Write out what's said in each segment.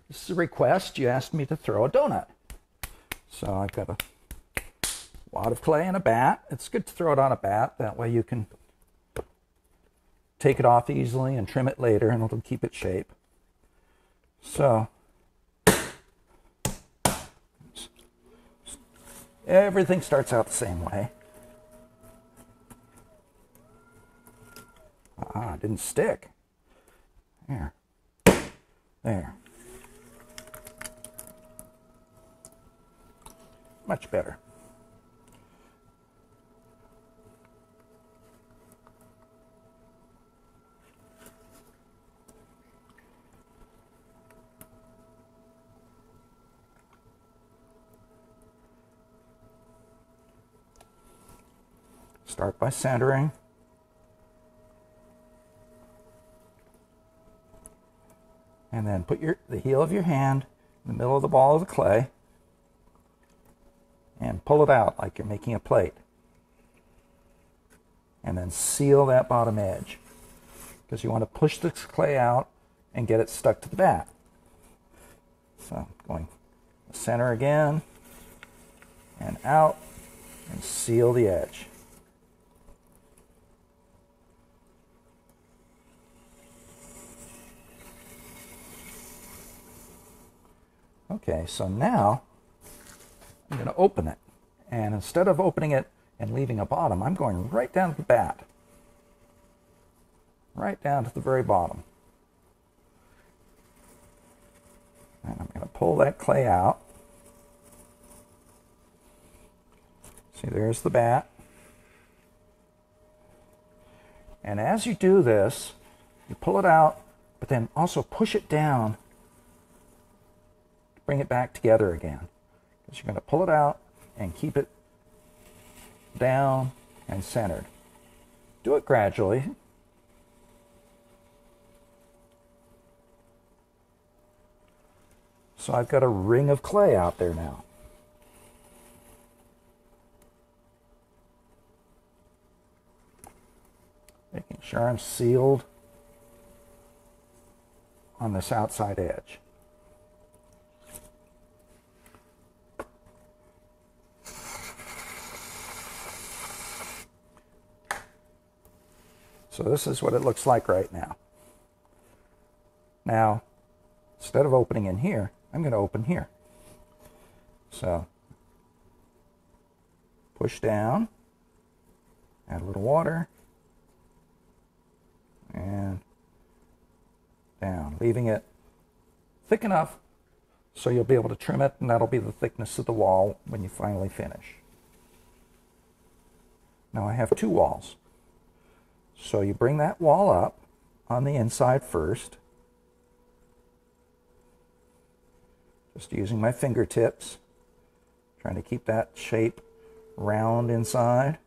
This is a request. You asked me to throw a donut. So I've got a wad of clay and a bat. It's good to throw it on a bat. That way you can take it off easily and trim it later, and it'll keep its shape. So everything starts out the same way. It didn't stick. There. There. Much better. Start by centering. And then put the heel of your hand in the middle of the ball of the clay and pull it out like you're making a plate. And then seal that bottom edge, because you want to push the clay out and get it stuck to the bat. So going center again and out and seal the edge. Okay, so now I'm going to open it. And instead of opening it and leaving a bottom, I'm going right down to the bat. Right down to the very bottom. And I'm going to pull that clay out. See, there's the bat. And as you do this, you pull it out, but then also push it down. Bring it back together again. Because you're going to pull it out and keep it down and centered. Do it gradually. So I've got a ring of clay out there now. Making sure I'm sealed on this outside edge. So this is what it looks like right now. Now, instead of opening in here, I'm going to open here. So, push down, add a little water, and down, leaving it thick enough so you'll be able to trim it, and that'll be the thickness of the wall when you finally finish. Now I have two walls. So you bring that wall up on the inside first, just using my fingertips, trying to keep that shape round inside.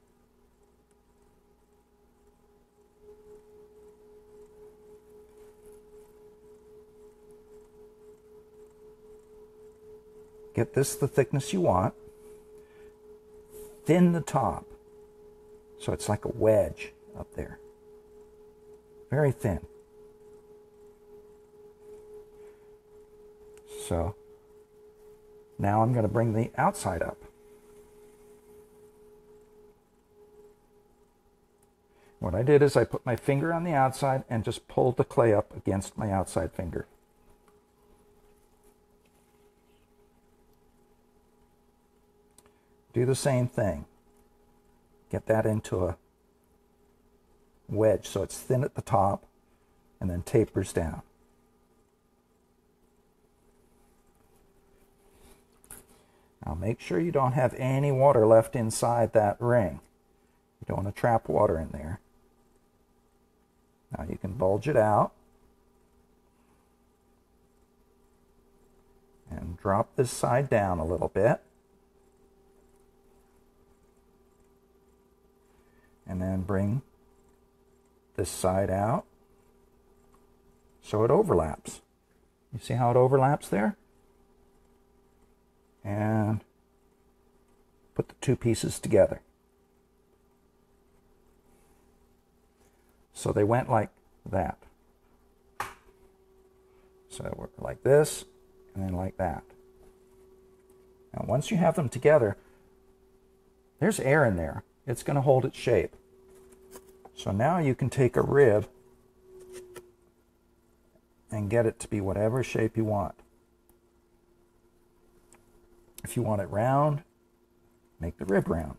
Get this the thickness you want. Thin the top so it's like a wedge up there. Very thin. So now I'm going to bring the outside up. What I did is I put my finger on the outside and just pulled the clay up against my outside finger. Do the same thing. Get that into a wedge so it's thin at the top and then tapers down. Now make sure you don't have any water left inside that ring. You don't want to trap water in there. Now you can bulge it out and drop this side down a little bit. And then bring this side out so it overlaps. You see how it overlaps there? And put the two pieces together. So they went like that. So we're like this, and then like that. Now once you have them together, there's air in there. It's going to hold its shape. So now you can take a rib and get it to be whatever shape you want. If you want it round, make the rib round.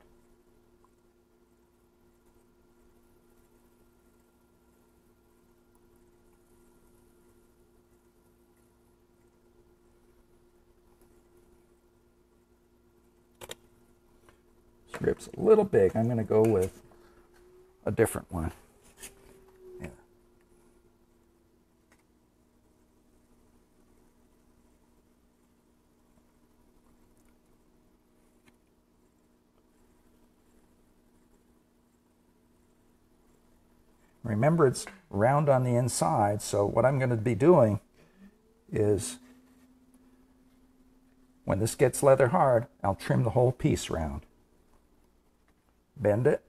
This rib's a little big. I'm going to go with a different one. Yeah. Remember, it's round on the inside, so what I'm going to be doing is when this gets leather hard, I'll trim the whole piece round. Bend it.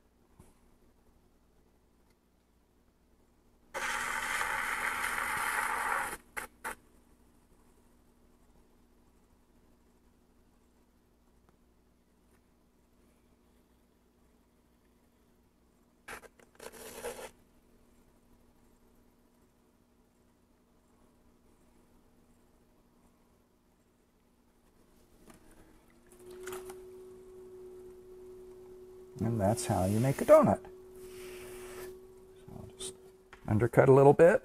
And that's how you make a donut. So I'll just undercut a little bit.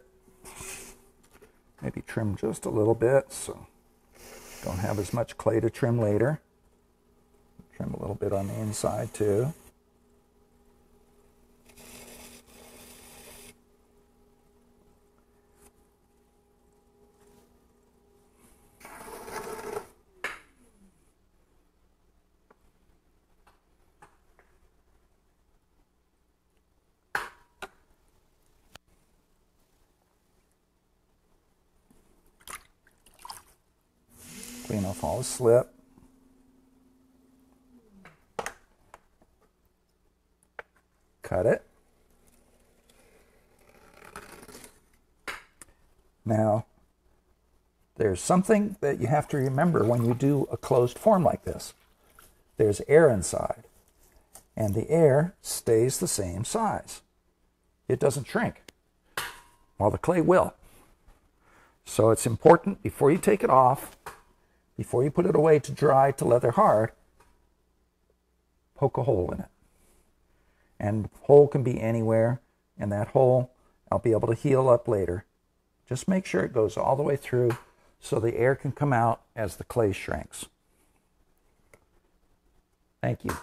Maybe trim just a little bit so don't have as much clay to trim later. Trim a little bit on the inside too. Clean off all the slip. Cut it. Now, there's something that you have to remember when you do a closed form like this. There's air inside, and the air stays the same size. It doesn't shrink, while the clay will. So it's important before you take it off, before you put it away to dry to leather hard, poke a hole in it. And the hole can be anywhere, and that hole I'll be able to heal up later. Just make sure it goes all the way through so the air can come out as the clay shrinks. Thank you.